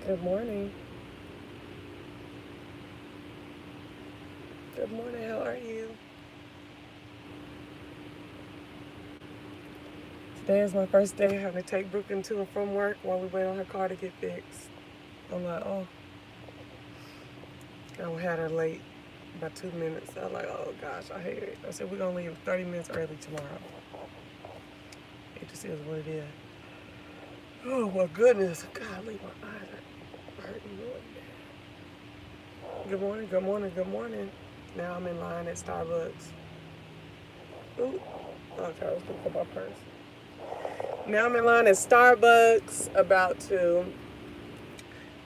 Good morning. Good morning. How are you? Today is my first day having to take Brooklyn to and from work while we wait on her car to get fixed. I'm like, oh, I had her late by 2 minutes. I'm like, oh gosh, I hate it. I said, we're going to leave 30 minutes early tomorrow. It just is what it is. Oh my goodness. Golly, my eyes are hurting really bad. Good morning, good morning, good morning. Now I'm in line at Starbucks. Ooh, okay, I was looking for my purse. Now I'm in line at Starbucks, about to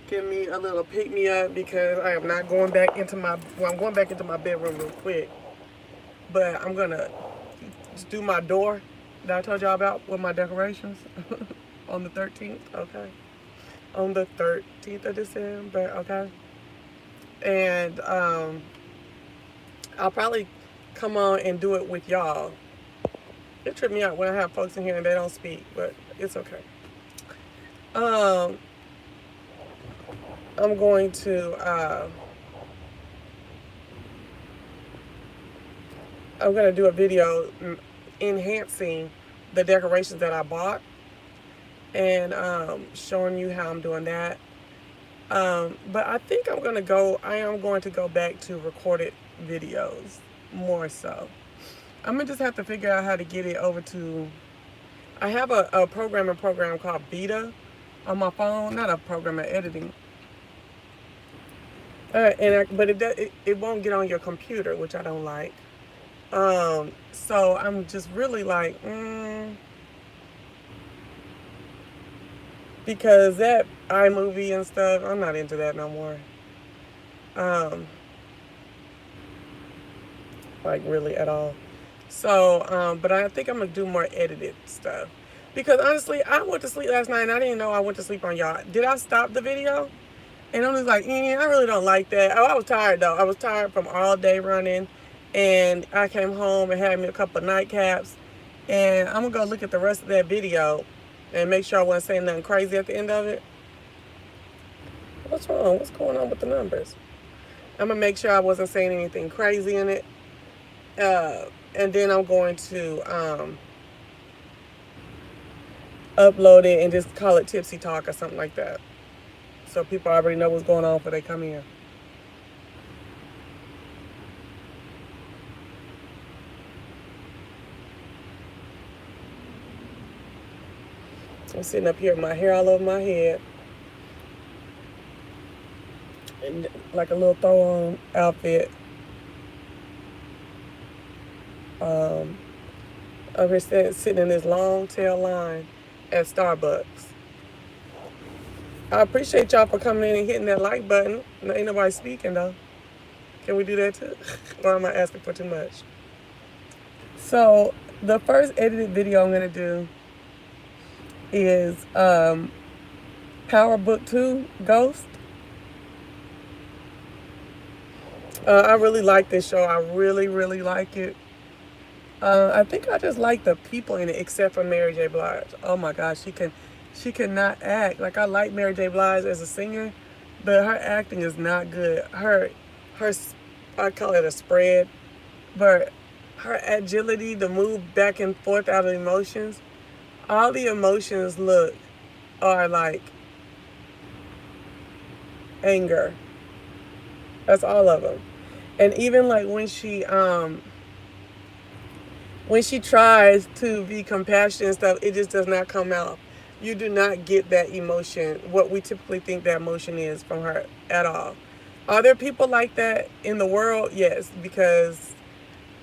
give me a little pick me up because I am not going back into I'm going back into my bedroom real quick. But I'm gonna just do my door that I told y'all about with my decorations on the 13th, okay? On the 13th of December, okay? And I'll probably come on and do it with y'all. It tripped me out when I have folks in here and they don't speak, but it's okay. Um, I'm going to do a video enhancing the decorations that I bought and showing you how I'm doing that. But I think I am going to go back to recorded videos more so. I'm gonna just have to figure out how to get it over to. I have a program called Beta on my phone, not a program of editing. But it won't get on your computer, which I don't like. So I'm just really like, because that iMovie and stuff, I'm not into that no more. Like really at all. So, but I think I'm gonna do more edited stuff. Because honestly, I went to sleep last night and I didn't know I went to sleep on y'all. Did I stop the video? And I'm just like, I really don't like that. Oh, I was tired though. I was tired from all day running. And I came home and had me a couple of nightcaps. And I'm gonna go look at the rest of that video and make sure I wasn't saying nothing crazy at the end of it. What's wrong? What's going on with the numbers? I'm gonna make sure I wasn't saying anything crazy in it. And then I'm going to upload it and just call it Tipsy Talk or something like that. So people already know what's going on before they come in. I'm sitting up here with my hair all over my head. And like a little throw-on outfit. Over here sitting in this long tail line at Starbucks. I appreciate y'all for coming in and hitting that like button. Ain't nobody speaking though. Can we do that too? Or am I asking for too much? So the first edited video I'm gonna do is Power Book 2 Ghost. I really like this show. I really, really like it. I think I just like the people in it, except for Mary J. Blige. Oh my gosh, she cannot act. Like I like Mary J. Blige as a singer, but her acting is not good. Her, I call it a spread, but her agility to move back and forth out of emotions, all the emotions are like anger. That's all of them, and even like when she tries to be compassionate and stuff, it just does not come out. You do not get that emotion, what we typically think that emotion is from her at all. Are there people like that in the world? Yes, because,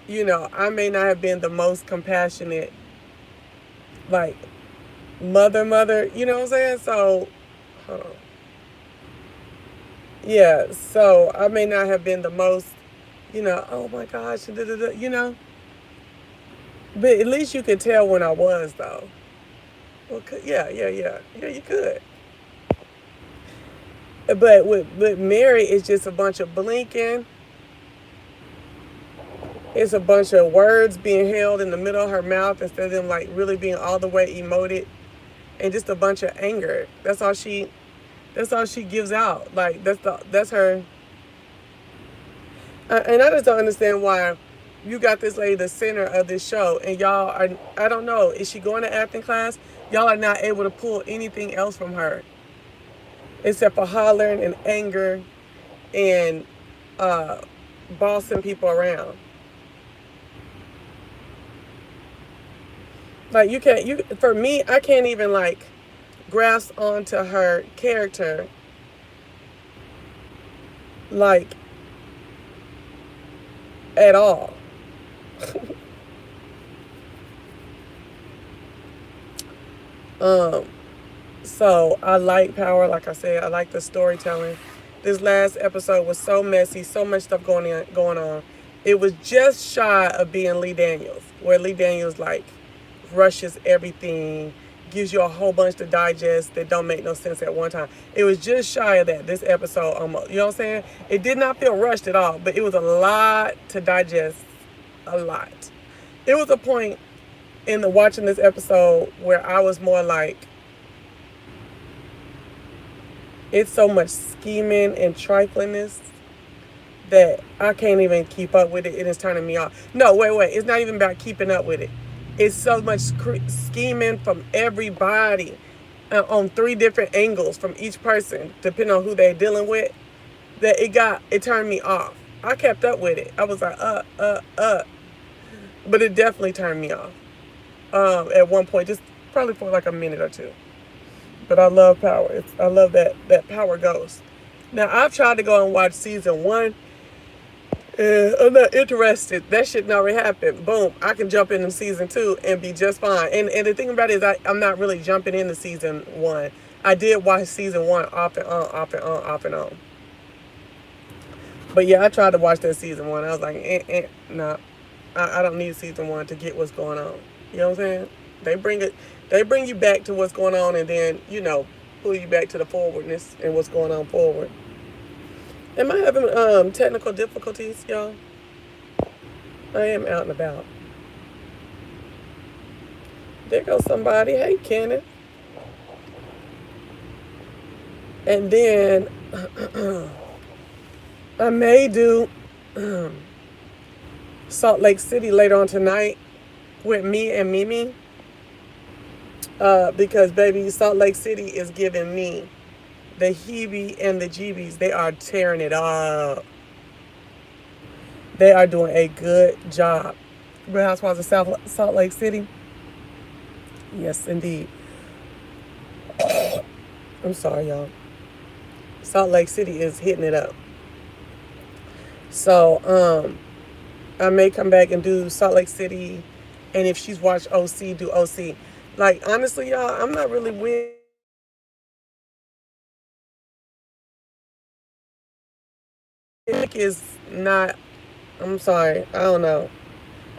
I may not have been the most compassionate, like, mother, you know what I'm saying? So, hold on. Yeah, so I may not have been the most, oh my gosh, But at least you could tell when I was, though. Well, yeah. Yeah, you could. But with Mary, it's just a bunch of blinking. It's a bunch of words being held in the middle of her mouth instead of them, like, really being all the way emoted. And just a bunch of anger. That's all she... That's all she gives out. Like that's her. And I just don't understand why you got this lady the center of this show, and y'all are, I don't know, is she going to acting class? Y'all are not able to pull anything else from her except for hollering and anger and uh, bossing people around. Like you can't, you for me, I can't even like grasp onto her character like at all. Um, so I like Power. Like I said, I like the storytelling. This last episode was so messy, so much stuff going on. It was just shy of being Lee Daniels, where Lee Daniels like rushes everything, gives you a whole bunch to digest that don't make no sense at one time. It was just shy of that this episode almost. You know what I'm saying? It did not feel rushed at all, but it was a lot to digest. A lot. It was a point in the watching this episode where I was more like, it's so much scheming and triflingness that I can't even keep up with it. It is turning me off. No, wait. It's not even about keeping up with it. It's so much scheming from everybody on three different angles from each person, depending on who they're dealing with, that it turned me off. I kept up with it. I was like, but it definitely turned me off. At one point, just probably for like a minute or two. But I love Power. I love that Power goes. Now I've tried to go and watch season 1. I'm not interested. That shit already happened. Boom. I can jump into season 2 and be just fine. And the thing about it is I'm not really jumping into season 1. I did watch season 1 off and on, off and on, off and on. But yeah, I tried to watch that season 1. I was like, nah. I don't need season 1 to get what's going on. You know what I'm saying? They bring you back to what's going on and then, pull you back to the forwardness and what's going on forward. Am I having technical difficulties, y'all? I am out and about. There goes somebody. Hey, Kenneth. And then I may do Salt Lake City later on tonight with me and Mimi. Because, baby, Salt Lake City is giving me the heebie and the jeebies. They are tearing it up. They are doing a good job. Real Housewives of Salt Lake City. Yes, indeed. I'm sorry, y'all. Salt Lake City is hitting it up. So, I may come back and do Salt Lake City. And if she's watched OC, do OC. Like, honestly, y'all, I'm not really with is not, I'm sorry, I don't know.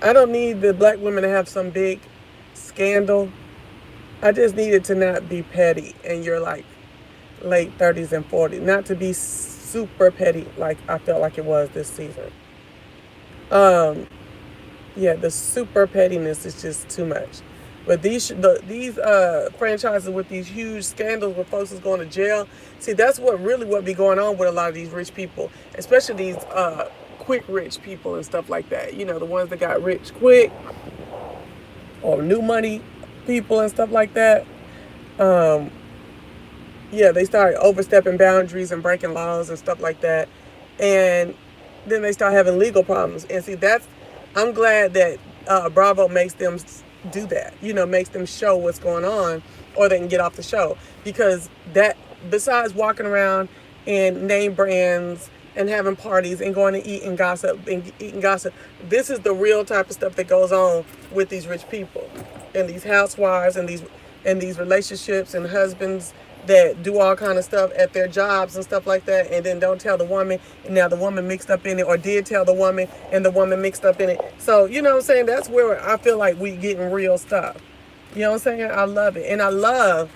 I don't need the black women to have some big scandal. I just need it to not be petty and you're like late 30s and 40s. Not to be super petty like I felt like it was this season. Yeah, the super pettiness is just too much. But these franchises with these huge scandals where folks is going to jail, see, that's what be going on with a lot of these rich people, especially these quick rich people and stuff like that. The ones that got rich quick or new money people and stuff like that. Yeah, they start overstepping boundaries and breaking laws and stuff like that. And then they start having legal problems. And see, I'm glad that Bravo makes them do that, makes them show what's going on or they can get off the show. Because that, besides walking around and name brands and having parties and going to eat and eating gossip, this is the real type of stuff that goes on with these rich people and these housewives and these relationships and husbands that do all kind of stuff at their jobs and stuff like that, and then don't tell the woman, and now the woman mixed up in it, or did tell the woman and the woman mixed up in it. So, you know what I'm saying? That's where I feel like we getting real stuff. You know what I'm saying? I love it. And I love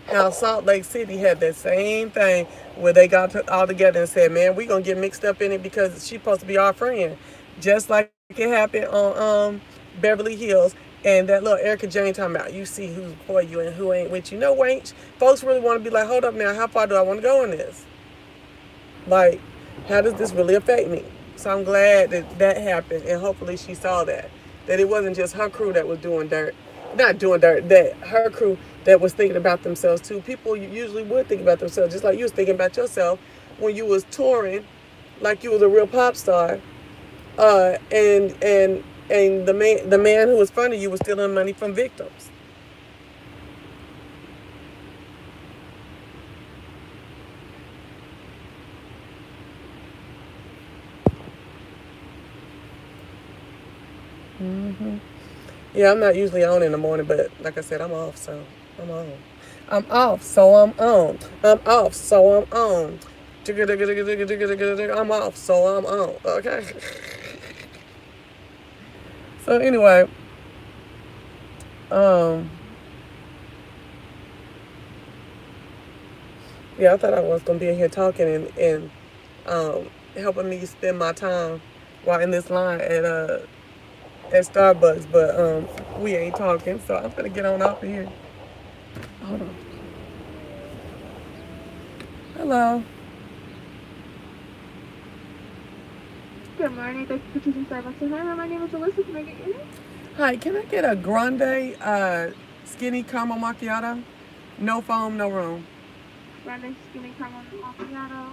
how Salt Lake City had that same thing where they got all together and said, man, we going to get mixed up in it because she's supposed to be our friend. Just like it happened on Beverly Hills. And that little Erica Jane talking about you see who's for you and who ain't with you. No, ain't. Folks really want to be like, hold up now, how far do I want to go in this? Like, how does this really affect me? So I'm glad that that happened, and hopefully she saw that. That it wasn't just her crew that was doing dirt. Not doing dirt, that her crew that was thinking about themselves too. People usually would think about themselves, just like you was thinking about yourself when you was touring, like you was a real pop star. And the man who was in front of you was stealing money from victims. Yeah, I'm not usually on in the morning, but like I said, I'm off, so I'm on. I'm off, so I'm on. I'm off, so I'm on. I'm off, so I'm on. Okay. So anyway, um, yeah, I thought I was gonna be in here talking and helping me spend my time while in this line at Starbucks, but we ain't talking, so I'm gonna get on off of here. Hold on. Hello. Good morning. Thank you for choosing Starbucks. Hi, my name is Alyssa. Can I get your name? Hi, can I get a grande skinny caramel macchiato? No foam, no room. Grande skinny caramel macchiato.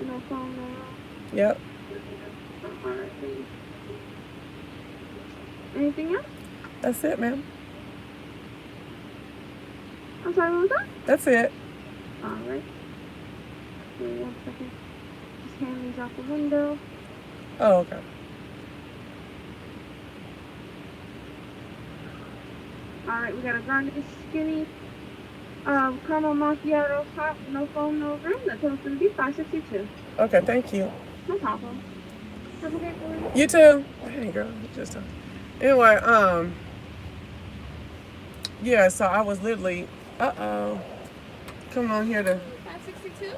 No phone, no room. Yep. Alright, thanks. Anything else? That's it, ma'am. I'm sorry, what was that? That's it. Alright. Give me 1 second. Just hand these out the window. Oh, okay. Alright, we got a grande skinny caramel macchiato hot, no phone, no room. That total's gonna be $5.62. Okay, thank you. No problem. Have a great one. You too. Hey, girl, just anyway. Yeah. So I was literally, coming on here to. 562.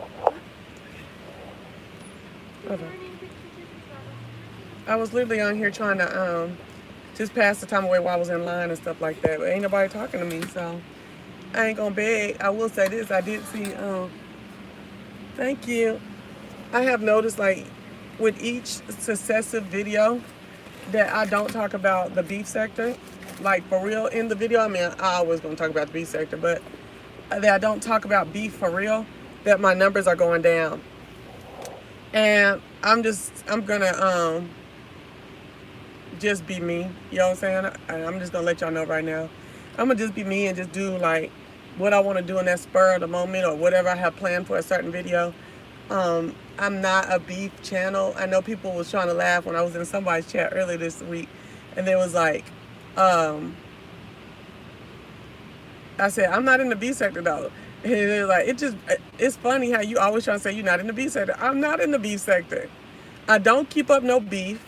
Okay. I was literally on here trying to just pass the time away while I was in line and stuff like that. But ain't nobody talking to me, so I ain't gonna beg. I will say this: I did see. Thank you. I have noticed, like, with each successive video, that I don't talk about the beef sector, like for real in the video. I mean, I always gonna talk about the beef sector, but that I don't talk about beef for real. That my numbers are going down, and I'm gonna just be me. You know what I'm saying? I'm just gonna let y'all know right now. I'm gonna just be me and just do like what I want to do in that spur of the moment or whatever I have planned for a certain video. I'm not a beef channel. I know people was trying to laugh when I was in somebody's chat earlier this week, and they was like, I said I'm not in the beef sector though. And they're like, it's funny how you always trying to say you're not in the beef sector. I'm not in the beef sector. I don't keep up no beef.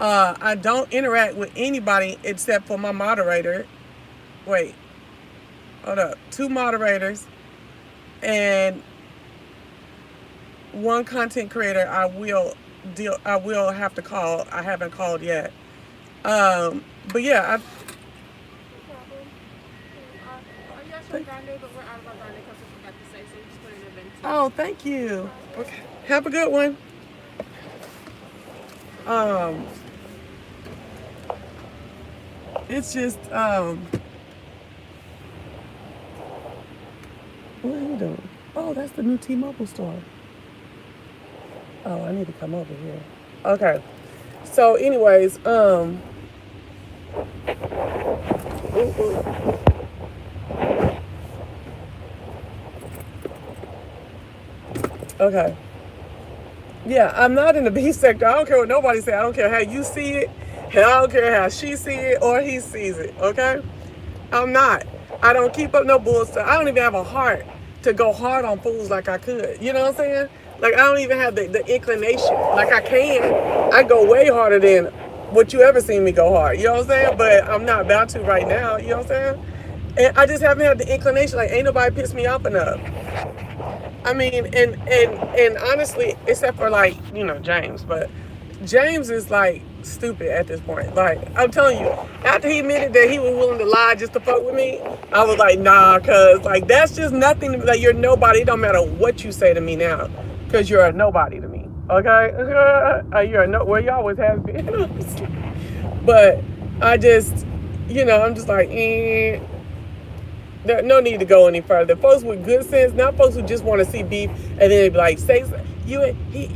I don't interact with anybody except for my moderator. Wait, hold up. 2 moderators and 1 content creator. I will have to call. I haven't called yet. But yeah, oh, thank you. Okay. Have a good one. It's just, what are you doing? Oh, that's the new T-Mobile store. Oh, I need to come over here. Okay. So anyways, ooh. Okay. Yeah, I'm not in the B sector. I don't care what nobody say. I don't care how you see it. I don't care how she see it or he sees it. Okay? I'm not. I don't keep up no bullshit. I don't even have a heart to go hard on fools like I could. You know what I'm saying? Like, I don't even have the inclination. Like, I can. I go way harder than what you ever seen me go hard. You know what I'm saying? But I'm not about to right now. You know what I'm saying? And I just haven't had the inclination. Like, ain't nobody pissed me off enough. I mean, and honestly, except for, like, you know, James. But James is like, stupid at this point. Like, I'm telling you, after he admitted that he was willing to lie just to fuck with me, I was like, nah, cause like that's just nothing. Like, you're nobody. It don't matter what you say to me now, cause you're a nobody to me. Okay, you're a no. Well, you always have been. But I just, I'm just like, There, no need to go any further. Folks with good sense, not folks who just want to see beef and then they be like, say you he,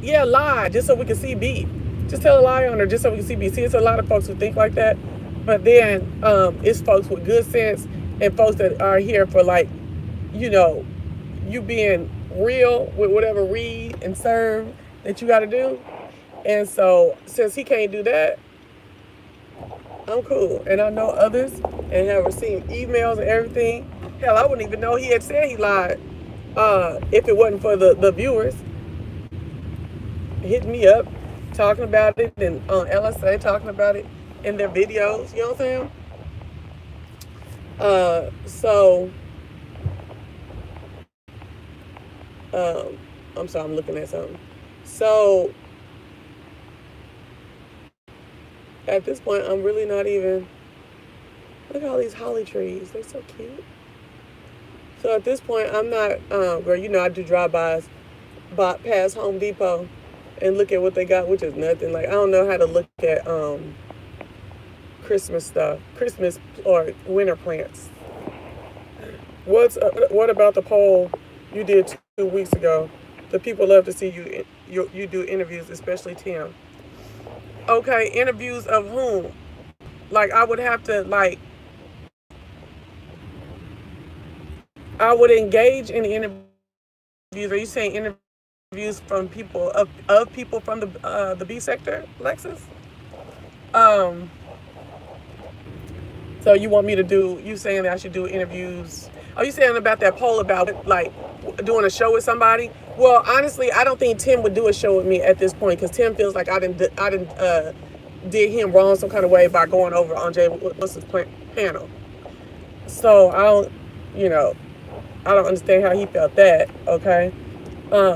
yeah, lie just so we can see beef. Just tell a lie on her just so we can see beef. See, it's a lot of folks who think like that, but then it's folks with good sense and folks that are here for like, you know, you being real with whatever read and serve that you got to do. And so since he can't do that, I'm cool. And I know others and have received emails and everything. Hell, I wouldn't even know he had said he lied if it wasn't for the viewers hitting me up, talking about it, and on LSA talking about it in their videos. You know what I'm saying? So, I'm sorry, I'm looking at something. So, at this point, I'm really not even. Look at all these holly trees. They're so cute. So at this point, I'm not, girl, I do drive-bys past Home Depot and look at what they got, which is nothing. Like, I don't know how to look at Christmas stuff, Christmas or winter plants. What about the poll you did 2 weeks ago? The people love to see you do interviews, especially Tim. Okay, interviews of whom? Like, I would have to, like, I would engage in interviews. Are you saying interviews from people of people from the B sector, Lexus? Um, so you want me to do? You saying that I should do interviews? Are you saying about that poll about like doing a show with somebody? Well, honestly, I don't think Tim would do a show with me at this point because Tim feels like I didn't did him wrong some kind of way by going over on Jay Wilson's panel. So I don't understand how he felt that. Okay,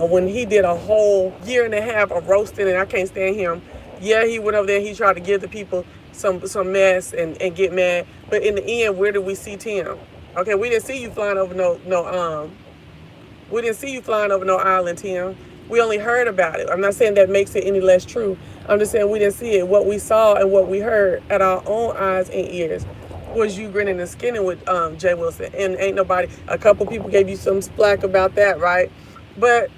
when he did a whole year and a half of roasting, and I can't stand him. Yeah, he went over there. He tried to give the people some mess and get mad. But in the end, where did we see Tim? Okay, we didn't see you flying over we didn't see you flying over no island, Tim. We only heard about it. I'm not saying that makes it any less true. I'm just saying we didn't see it. What we saw and what we heard at our own eyes and ears was you grinning and skinning with Jay Wilson. And ain't nobody, a couple people gave you some slack about that, right? But,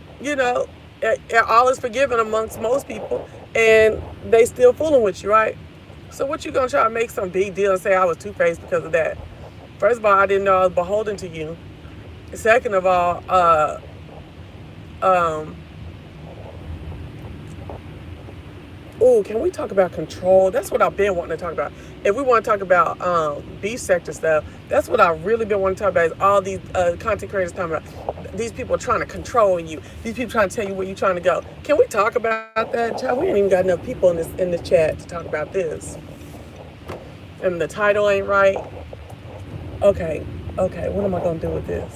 all is forgiven amongst most people. And they still fooling with you, right? So what you gonna try to make some big deal and say I was two-faced because of that? First of all, I didn't know I was beholden to you. Second of all, can we talk about control? That's what I've been wanting to talk about. If we want to talk about B sector stuff, that's what I've really been wanting to talk about is all these content creators talking about these people trying to control you. These people trying to tell you where you're trying to go. Can we talk about that? Child, we ain't even got enough people in this chat to talk about this. And the title ain't right. Okay, what am I gonna do with this?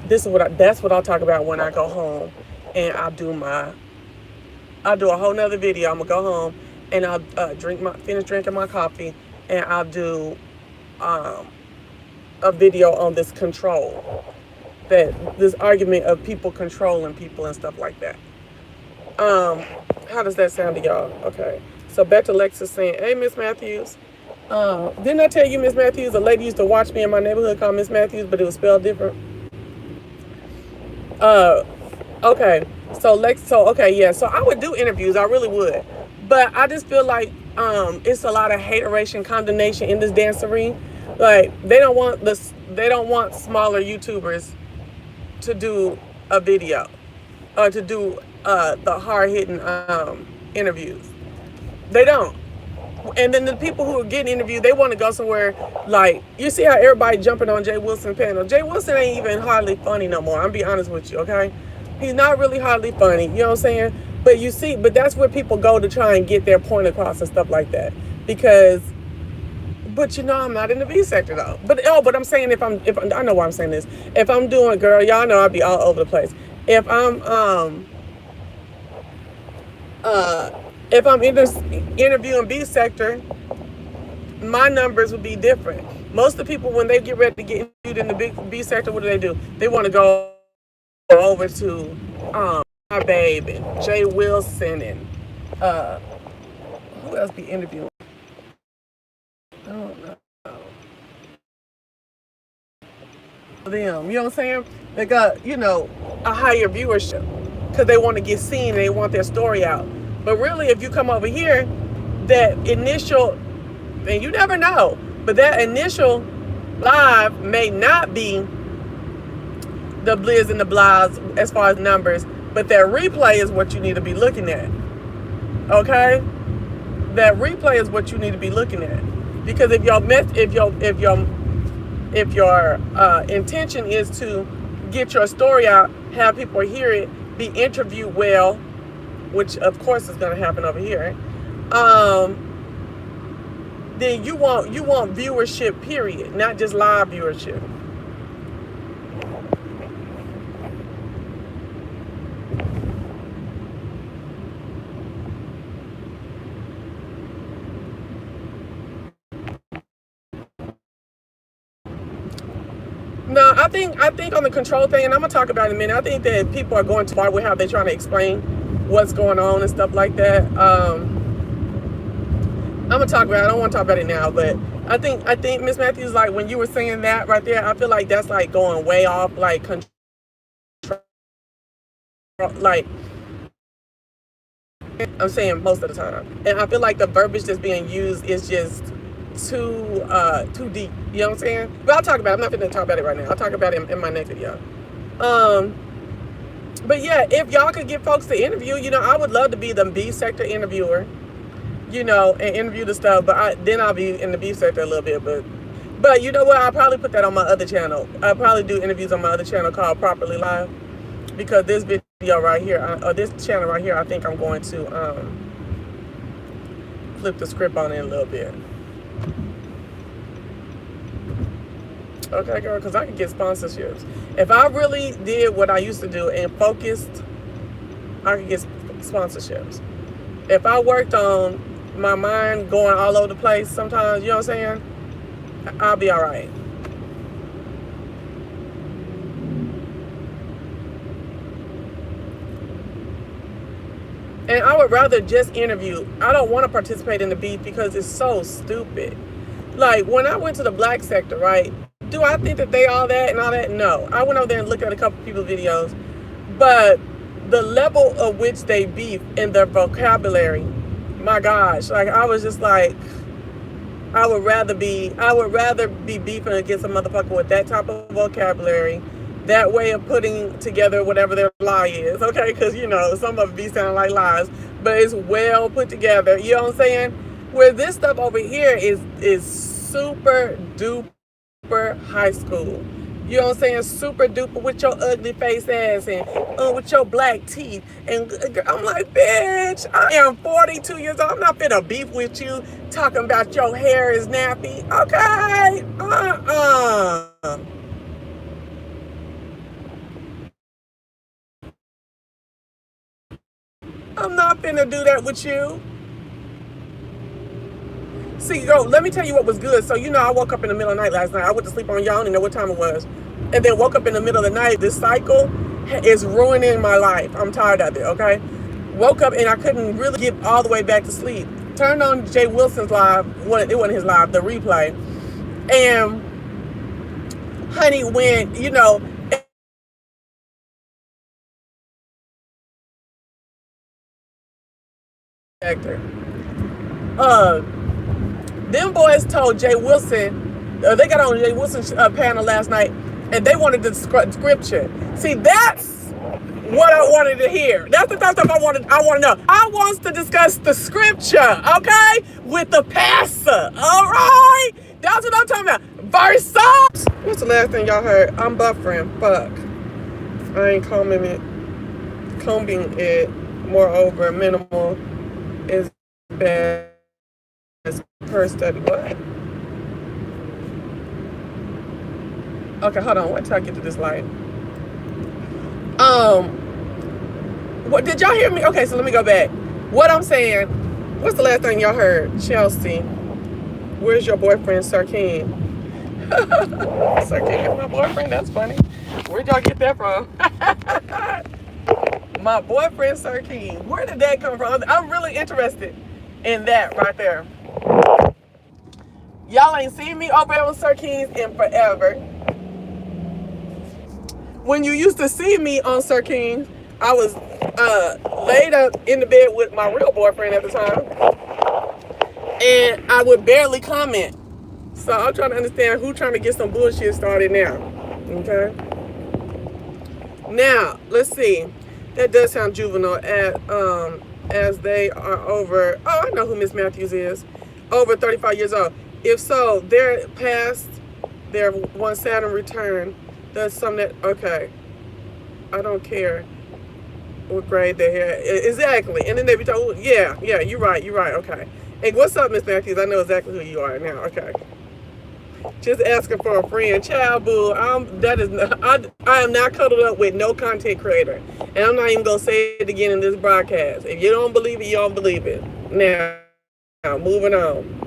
That's what I'll talk about when I go home and I'll do a whole nother video. I'm gonna go home and I'll finish drinking my coffee and I'll do a video on this control, this argument of people controlling people and stuff like that. How does that sound to y'all? Okay, so back to Lexus saying, hey, Miss Matthews. Didn't I tell you, Miss Matthews, a lady used to watch me in my neighborhood called Miss Matthews, but it was spelled different? Okay. So I would do interviews, I really would. But I just feel like it's a lot of hateration, condemnation in this dancery. Like they don't want smaller YouTubers to do a video or to do the hard-hitting interviews. They don't. And then the people who are getting interviewed, they want to go somewhere like, you see how everybody jumping on Jay Wilson's panel. Jay Wilson ain't even hardly funny no more. I'm be honest with you, okay? He's not really hardly funny, you know what I'm saying? But that's where people go to try and get their point across and stuff like that. But I'm not in the B sector though. But I'm saying if I know why I'm saying this. If I'm doing, girl, y'all know I'll be all over the place. If If I'm interviewing B sector, my numbers would be different. Most of the people, when they get ready to get interviewed in the big B sector, what do? They want to go over to my babe and Jay Wilson and uh, who else be interviewing? I don't know. Them, you know what I'm saying? They got, a higher viewership because they want to get seen and they want their story out. But really, if you come over here, that initial, and you never know, but that initial live may not be the blizz and the blahs as far as numbers, but that replay is what you need to be looking at. Okay? That replay is what you need to be looking at. Because if your intention is to get your story out, have people hear it, be interviewed well, which of course is going to happen over here, then you want viewership, period, not just live viewership. No, I think on the control thing, and I'm gonna talk about it in a minute. I think that people are going too far with how they're trying to explain what's going on and stuff like that. I'm gonna talk about it. I don't want to talk about it now, but I think Miss Matthews, like when you were saying that right there, I feel like that's like going way off, like control, like I'm saying most of the time, and I feel like the verbiage that's being used is just too deep. You know what I'm saying? But I'll talk about it. I'm not going to talk about it right now. I'll talk about it in my next video. But yeah, if y'all could get folks to interview, I would love to be the B sector interviewer, and interview the stuff. But then I'll be in the B sector a little bit. But you know what? I'll probably put that on my other channel. I'll probably do interviews on my other channel called Properly Live, because this video right here, or this channel right here, I think I'm going to flip the script on it a little bit. Okay, girl, because I could get sponsorships. If I really did what I used to do and focused, I could get sponsorships. If I worked on my mind going all over the place sometimes, you know what I'm saying? I'll be all right. And I would rather just interview. I don't want to participate in the beef because it's so stupid. Like, when I went to the black sector, right? Do I think that they all that and all that? No. I went over there and looked at a couple people's videos. But the level of which they beef and their vocabulary, my gosh. Like, I was just like, I would rather be beefing against a motherfucker with that type of vocabulary, that way of putting together whatever their lie is, okay? Because, some of it be sounding like lies, but it's well put together, you know what I'm saying? Where this stuff over here is super duper high school. You know what I'm saying? Super duper with your ugly face ass and with your black teeth. And I'm like, bitch, I am 42 years old. I'm not finna beef with you talking about your hair is nappy. Okay? I'm not finna do that with you. See, girl, let me tell you what was good. So, I woke up in the middle of the night last night. I went to sleep on y'all. I don't know what time it was. And then woke up in the middle of the night. This cycle is ruining my life. I'm tired of it, okay? Woke up and I couldn't really get all the way back to sleep. Turned on Jay Wilson's live. Well, it wasn't his live, the replay. And honey went, actor. Them boys told Jay Wilson, they got on Jay Wilson's panel last night, and they wanted the scripture. See, that's what I wanted to hear. That's the type of stuff I want to know. I want to discuss the scripture, okay, with the pastor. All right, that's what I'm talking about. Verse. What's the last thing y'all heard? I'm buffering. Fuck. I ain't combing it. Moreover, minimal is bad. Per study. What? Okay, hold on. Wait till I get to this light. What did y'all hear me? Okay, so let me go back. What I'm saying, What's the last thing y'all heard? Chelsea, where's your boyfriend, Sir King? Sir King is my boyfriend? That's funny. Where'd y'all get that from? My boyfriend, Sir King. Where did that come from? I'm really interested in that right there. Y'all ain't seen me over there with Sir King's in forever. When you used to see me on Sir King, I was laid up in the bed with my real boyfriend at the time, and I would barely comment. So I'm trying to understand who's trying to get some bullshit started now. Okay. Now let's see. That does sound juvenile. As they are over. Oh, I know who Miss Matthews is. Over 35 years old. If so, they're past their one Saturn return. That's something that, okay, I don't care what grade they had. Exactly. And then they be told, yeah, you're right, okay. Hey, what's up, Miss Matthews? I know exactly who you are now, okay. Just asking for a friend. Child, boo, I am not cuddled up with no content creator. And I'm not even going to say it again in this broadcast. If you don't believe it, you don't believe it. Now moving on.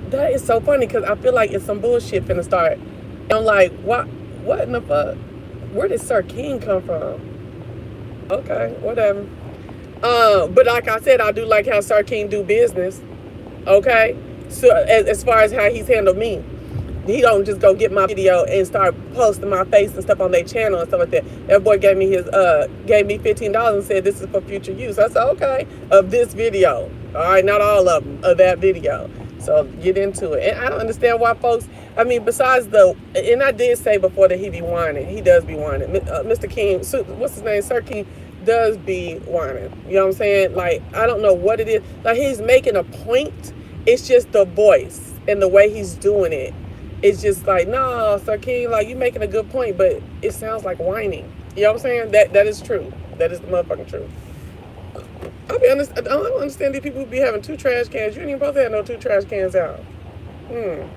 That is so funny because I feel like it's some bullshit finna start. And I'm like, what in the fuck? Where did Sir King come from? Okay, whatever. But like I said, I do like how Sir King do business. Okay? So as far as how he's handled me. He don't just go get my video and start posting my face and stuff on their channel and stuff like that. That boy gave me $15 and said this is for future use. I said, okay, of this video. All right, not all of them, of that video. So get into it. And I don't understand why folks, I mean, besides and I did say before that he be whining. He does be whining. Mr. King, what's his name? Sir King does be whining. You know what I'm saying? Like, I don't know what it is. Like, he's making a point. It's just the voice and the way he's doing it. It's just like, no, Sir King, like, you making a good point, but it sounds like whining. You know what I'm saying? That is true. That is the motherfucking truth. I'll be honest, I don't understand these people who be having 2 trash cans. You ain't even supposed to have no 2 trash cans out. I'm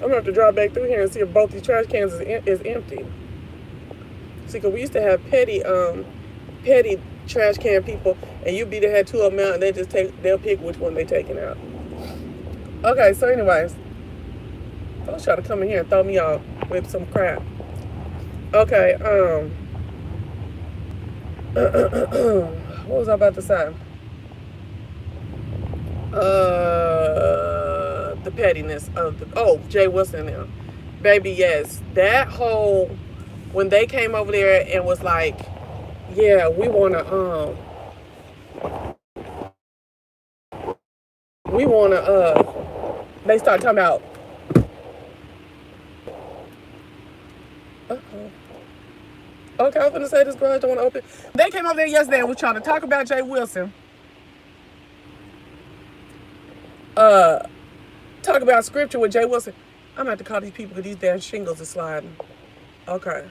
gonna have to drive back through here and see if both these trash cans is empty. See, cause we used to have petty trash can people, and you be to have 2 of them out, and they'll pick which one they taking out. Okay, so anyways, folks try to come in here and throw me off with some crap. Okay, what was I about to say? The pettiness of Jay Wilson now. Baby, yes. That whole, when they came over there and was like, yeah, we wanna they start talking about okay, I was gonna say this garage don't want to open. They came over there yesterday and was trying to talk about Jay Wilson. Talk about scripture with Jay Wilson. I'm gonna have to call these people because these damn shingles are sliding. Okay.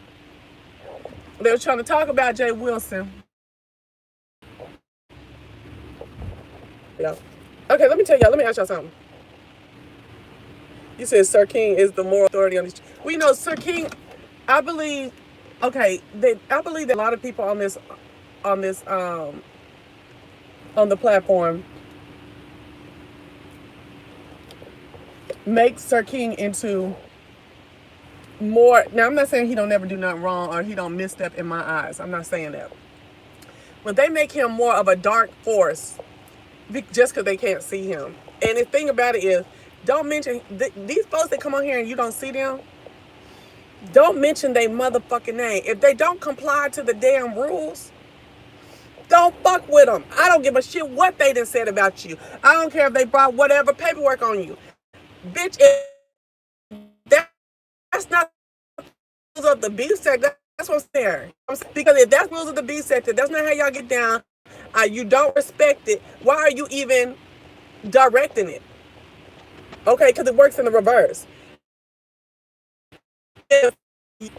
They were trying to talk about Jay Wilson. Yeah. Okay, let me ask y'all something. You said Sir King is the moral authority on these. We know Sir King, I believe, okay, I believe that a lot of people on the platform make Sir King into more. Now, I'm not saying he don't never do nothing wrong or he don't misstep in my eyes. I'm not saying that. But they make him more of a dark force just because they can't see him. And the thing about it is, don't mention these folks that come on here and you don't see them. Don't mention their motherfucking name. If they don't comply to the damn rules, don't fuck with them. I don't give a shit what they done said about you. I don't care if they brought whatever paperwork on you. Bitch, if that's not rules of the B sector, that's what's there. Because if that's rules of the B sector, that's not how y'all get down. You don't respect it. Why are you even directing it? Okay, because it works in the reverse. If you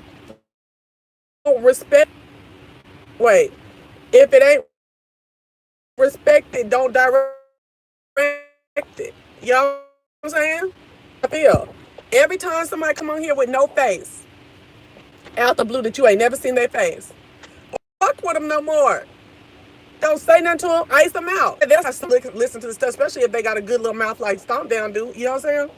don't respect, if it ain't respected, don't direct it. You know what I'm saying? I feel every time somebody come on here with no face, out the blue that you ain't never seen their face, fuck with them no more. Don't say nothing to them. Ice them out. That's how listen to the stuff, especially if they got a good little mouth like Stomp Down do. You know what I'm saying?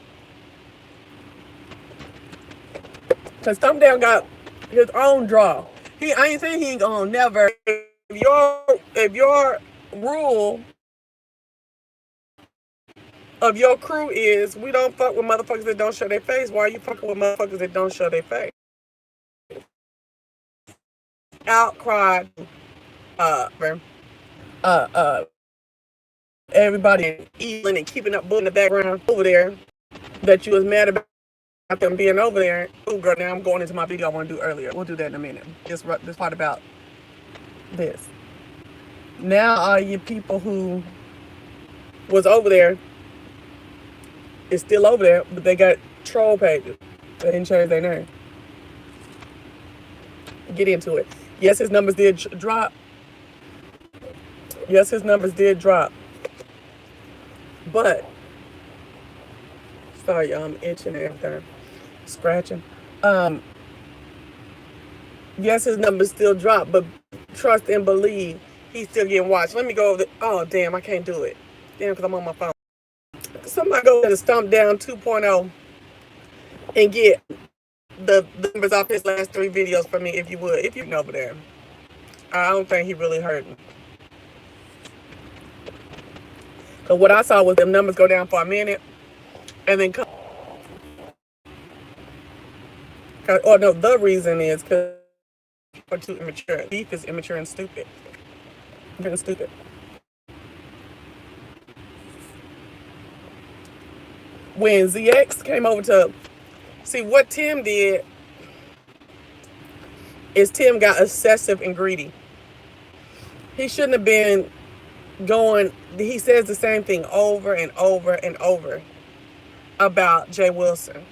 Cause Stomp Down got his own draw. I ain't saying he ain't gonna never. If your rule of your crew is we don't fuck with motherfuckers that don't show their face, why are you fucking with motherfuckers that don't show their face? Outcry, uh, uh, everybody eating and keeping up bull in the background over there that you was mad about them being over there. Oh girl, now I'm going into my video I want to do earlier. We'll do that in a minute. This part about this. Now all you people who was over there is still over there, but they got troll pages. They didn't change their name. Get into it. Yes, his numbers did drop. Yes, his numbers did drop. But sorry, y'all, I'm itching and everything. Scratching. Yes, his numbers still drop, but trust and believe he's still getting watched. Let me go over the, oh damn, I can't do it. Damn, because I'm on my phone. Somebody go to Stomp Down 2.0 and get the numbers off his last 3 videos for me, if you would, if you're over there. I don't think he really heard me. But what I saw was them numbers go down for a minute and then come. Or no, the reason is because people are too immature. Beef is immature and stupid. Very stupid. When ZX came over to see what Tim did is Tim got obsessive and greedy. He shouldn't have been going, he says the same thing over and over and over about Jay Wilson.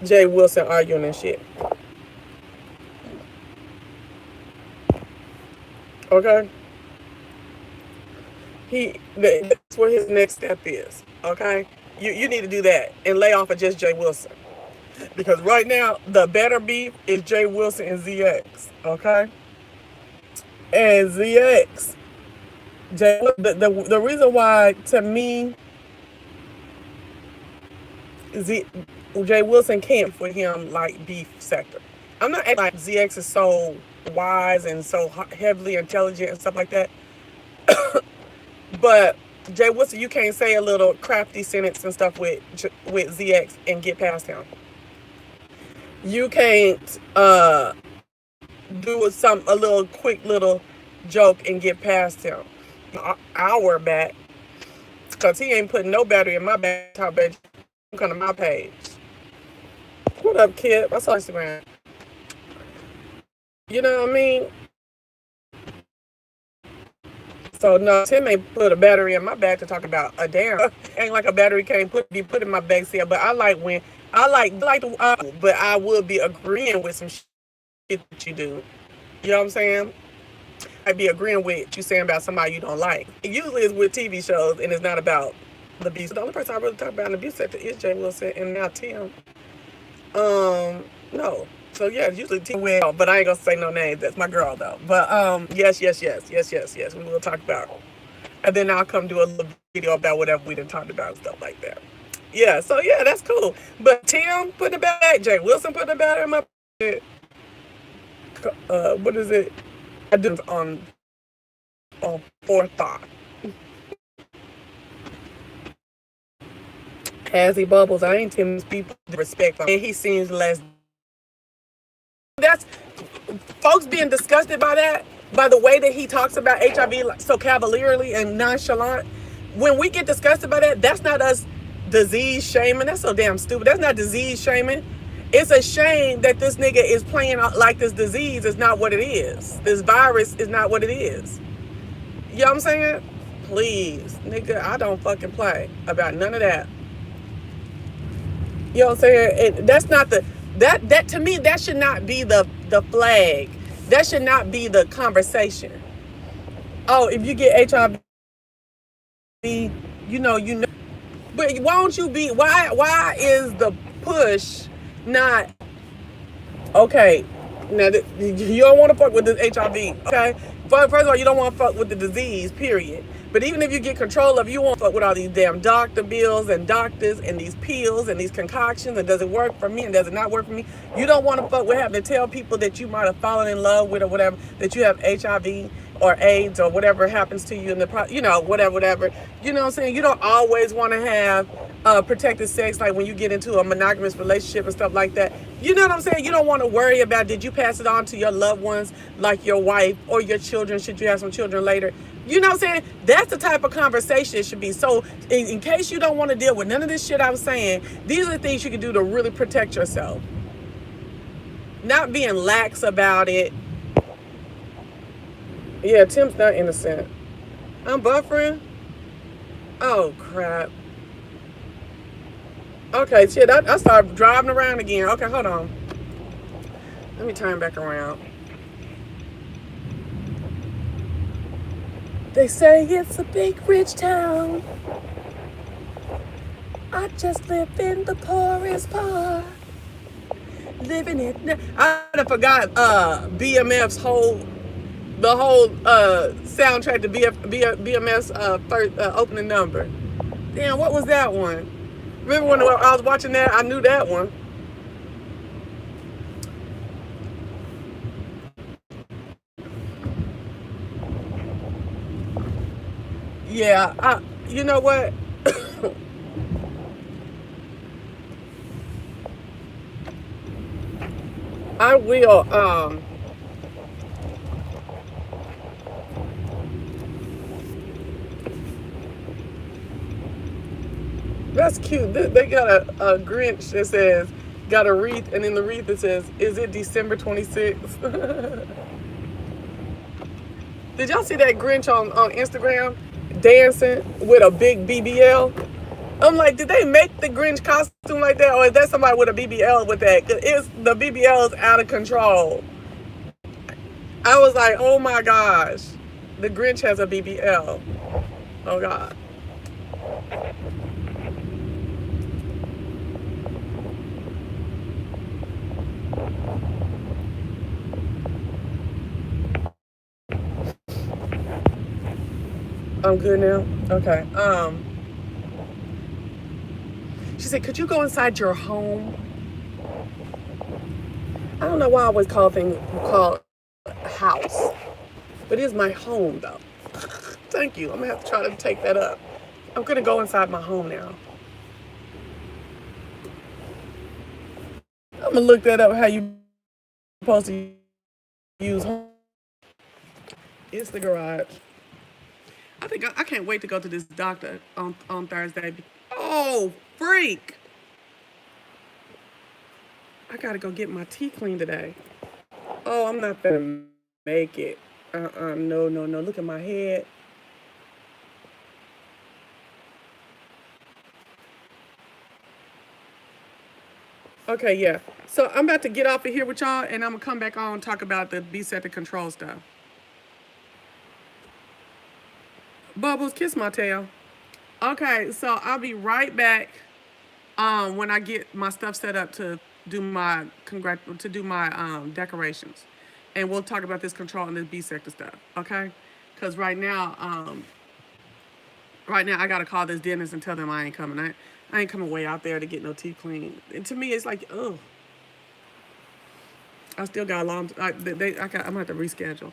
Jay Wilson arguing and shit. Okay? That's what his next step is. Okay? You need to do that and lay off of just Jay Wilson. Because right now, the better beef is Jay Wilson and ZX. Okay? And ZX, the reason why, to me, Jay Wilson can't for him like beef sector. I'm not acting like ZX is so wise and so heavily intelligent and stuff like that. But Jay Wilson, you can't say a little crafty sentence and stuff with ZX and get past him. You can't do a little quick little joke and get past him. Hour back, because he ain't putting no battery in my back. Top bitch, come to my page. What up, kid? I saw Instagram. You know what I mean? So no, Tim ain't put a battery in my bag to talk about a damn. Ain't like a battery can't be put in my bag still. But I like when but I would be agreeing with some shit that you do. You know what I'm saying? I'd be agreeing with what you saying about somebody you don't like. It usually is with TV shows and it's not about the abuse. The only person I really talk about in the abuse sector is Jay Wilson and now Tim. No. So yeah, usually Tim well, but I ain't gonna say no names. That's my girl though. But yes. We will talk about it. And then I'll come do a little video about whatever we done talked about and stuff like that. Yeah, so yeah, that's cool. But Tim put the back, Jay Wilson put the battery in my what is it? I do on forethought. As he bubbles, I ain't Tim's people respect him. And he seems less. That's folks being disgusted by that, by the way that he talks about HIV so cavalierly and nonchalant. When we get disgusted by that, that's not us disease shaming. That's so damn stupid. That's not disease shaming. It's a shame that this nigga is playing out like this disease is not what it is. This virus is not what it is. You know what I'm saying? Please, nigga, I don't fucking play about none of that. You know what I'm saying? And that's not that to me, that should not be the flag. That should not be the conversation. Oh, if you get HIV, you know. But why is the push not okay? Now, you don't want to fuck with this HIV, okay? First of all, you don't want to fuck with the disease, period. But even if you get control of it, you won't fuck with all these damn doctor bills and doctors and these pills and these concoctions and does it work for me and does it not work for me? You don't want to fuck with having to tell people that you might have fallen in love with or whatever, that you have HIV or AIDS or whatever happens to you in the, whatever. You know what I'm saying? You don't always want to have protected sex, like when you get into a monogamous relationship and stuff like that. You know what I'm saying? You don't want to worry about, did you pass it on to your loved ones, like your wife or your children, should you have some children later? You know what I'm saying? That's the type of conversation it should be. So in case you don't want to deal with none of this shit I was saying, these are the things you can do to really protect yourself. Not being lax about it. Yeah, Tim's not innocent. I'm buffering. Oh, crap. Okay, shit, I started driving around again. Okay, hold on. Let me turn back around. They say it's a big, rich town. I just live in the poorest part. Living it. I forgot BMF's the whole soundtrack to BMF's first opening number. Damn, what was that one? Remember when I was watching that? I knew that one. Yeah, you know what? I will, that's cute. They got a Grinch that says, got a wreath, and in the wreath it says, is it December 26th? Did y'all see that Grinch on Instagram dancing with a big BBL? I'm like, did they make the Grinch costume like that, or is that somebody with a BBL with that? Cause the BBL is out of control. I was like, oh my gosh, the Grinch has a BBL. Oh God. I'm good now. Okay. She said, could you go inside your home? I don't know why I always call things called house, but it is my home though. Thank you. I'm gonna have to try to take that up. I'm gonna go inside my home now. I'm gonna look that up. How you supposed to use home? It's the garage. I think I can't wait to go to this doctor on Thursday. Oh, freak! I gotta go get my teeth cleaned today. Oh, I'm not gonna make it. No, no, no. Look at my head. Okay, yeah. So I'm about to get off of here with y'all, and I'm gonna come back on and talk about the B-septic control stuff. Bubbles, kiss my tail. Okay, so I'll be right back. When I get my stuff set up to do my decorations, and we'll talk about this control and this B-sector stuff. Okay, because right now I gotta call this dentist and tell them I ain't coming. I ain't coming way out there to get no teeth cleaned. And to me, it's like, ugh. I still got a long. I'm gonna have to reschedule.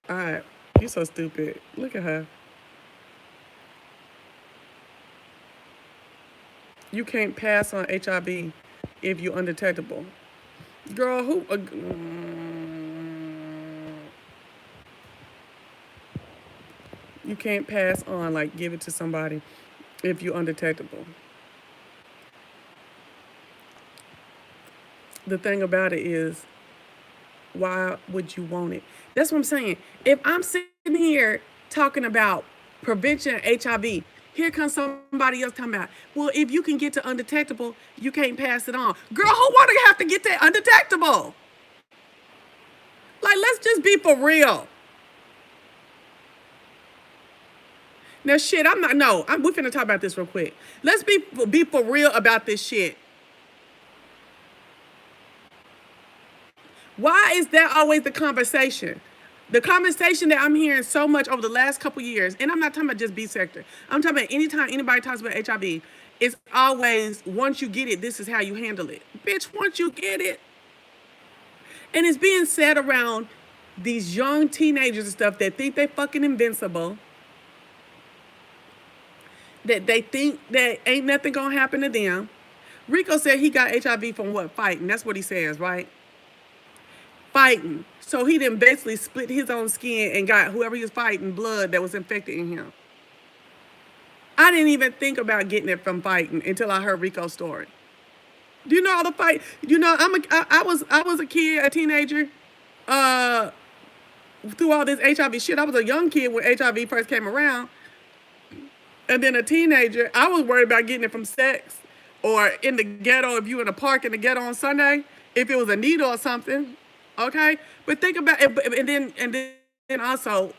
All right, you so stupid. Look at her. You can't pass on HIV if you're undetectable. Girl, who? You can't pass on, like, give it to somebody if you're undetectable. The thing about it is, why would you want it? That's what I'm saying. If I'm sitting here talking about prevention of HIV, here comes somebody else talking about, well, if you can get to undetectable, you can't pass it on. Girl, who want to have to get to undetectable? Like, let's just be for real. Now, shit, we're finna talk about this real quick. Let's be for real about this shit. Why is that always the conversation? The conversation that I'm hearing so much over the last couple years, and I'm not talking about just B sector. I'm talking about anytime anybody talks about HIV, it's always once you get it, this is how you handle it. Bitch, once you get it. And it's being said around these young teenagers and stuff that think they fucking invincible, that they think that ain't nothing gonna happen to them. Rico said he got HIV from what? Fighting. That's what he says, right? Fighting. So he didn't basically split his own skin and got whoever he was fighting blood that was infected in him. I didn't even think about getting it from fighting until I heard Rico's story. Do you know all the fight? You know, I was a kid, a teenager, uh, through all this HIV shit. I was a young kid when HIV first came around, and then a teenager. I was worried about getting it from sex, or in the ghetto. If you in a park in the ghetto on Sunday, if it was a needle or something, okay. But think about it, and then also,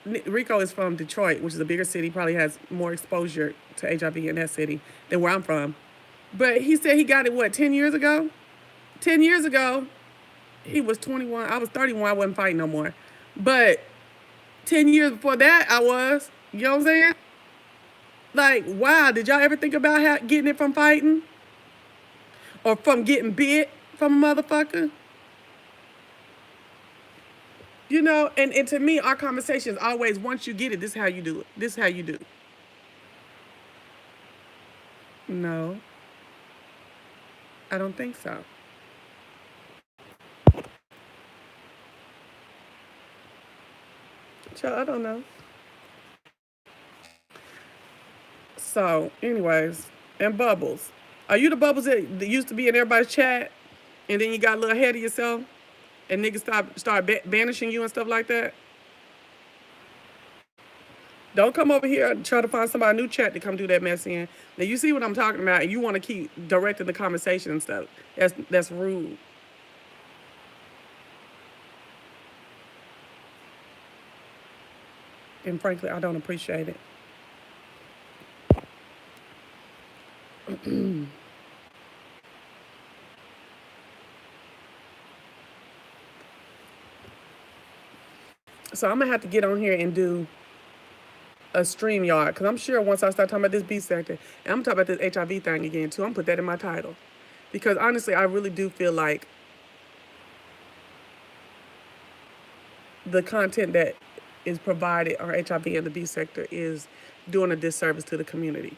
Rico is from Detroit, which is a bigger city. Probably has more exposure to HIV in that city than where I'm from. But he said he got it, what, 10 years ago? 10 years ago, he was 21. I was 31. I wasn't fighting no more. But 10 years before that, I was. You know what I'm saying? Like, wow, did y'all ever think about getting it from fighting? Or from getting bit from a motherfucker? You know, and to me, our conversation is always, once you get it, this is how you do it. This is how you do. No, I don't think so. Child, I don't know. So, anyways, and Bubbles. Are you the Bubbles that used to be in everybody's chat, and then you got a little ahead of yourself, and niggas start banishing you and stuff like that? Don't come over here and try to find somebody new chat to come do that mess in. Now you see what I'm talking about, and you want to keep directing the conversation and stuff. That's rude. And frankly, I don't appreciate it. So I'm gonna have to get on here and do a StreamYard, because I'm sure once I start talking about this B sector, and I'm talking about this HIV thing again too, I'm gonna put that in my title. Because honestly, I really do feel like the content that is provided on HIV and the B sector is doing a disservice to the community,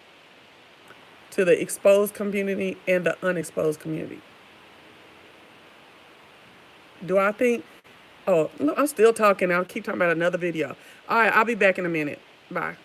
to the exposed community and the unexposed community. Do I think? Oh, no, I'm still talking. I'll keep talking about another video. All right, I'll be back in a minute. Bye.